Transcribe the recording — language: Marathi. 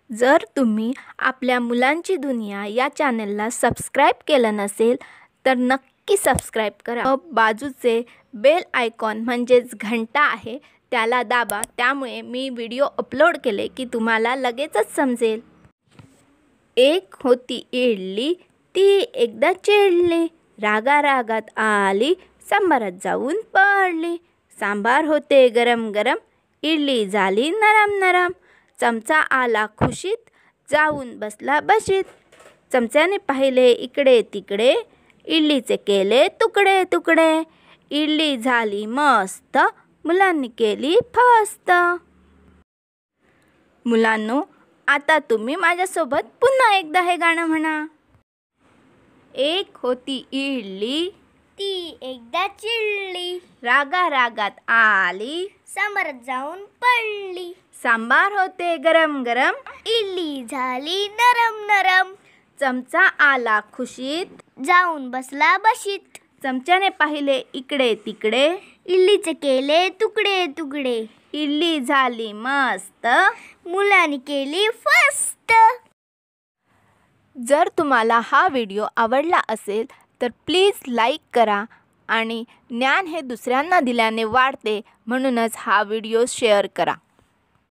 जर तुम्ही आपल्या मुलांची दुनिया या चॅनलला सबस्क्राईब केलं नसेल तर नक्की सबस्क्राईब करा. बाजूचे बेल आयकॉन म्हणजेच घंटा आहे त्याला दाबा. त्यामुळे मी व्हिडिओ अपलोड केले की तुम्हाला लगेचच समजेल. एक होती इडली ती एकदा चिडली, रागा रागात आली, सांबारात जाऊन पडली. सांबार होते गरम गरम, इडली झाली नरम नरम. चमचा आला खुशीत, जाऊन बसला बशीत. चमच्याने पाहिले इकडे तिकडे, इडलीचे केले तुकडे तुकडे. इडली झाली मस्त, मुलांनी केली फस्त. मुलांनो, आता तुम्ही माझ्यासोबत पुन्हा एकदा हे गाणं म्हणा. एक होती इडली ती एकदा चिडली, रागा रागात आली, सांबारात जाऊन पडली. सांबार होते गरम गरम, इडली झाली नरम नरम. चमचा आला खुशीत, जाऊन बसला बशीत. चमच्याने पाहिले इकडे तिकडे, इडलीचे केले तुकडे तुकडे. इडली झाली मस्त, मुलांनी केली फस्त. जर तुम्हाला हा व्हिडिओ आवडला असेल तर प्लीज लाईक करा आणि ज्ञान हे दुसऱ्यांना दिल्याने वाढते, म्हणूनच हा व्हिडिओ शेअर करा.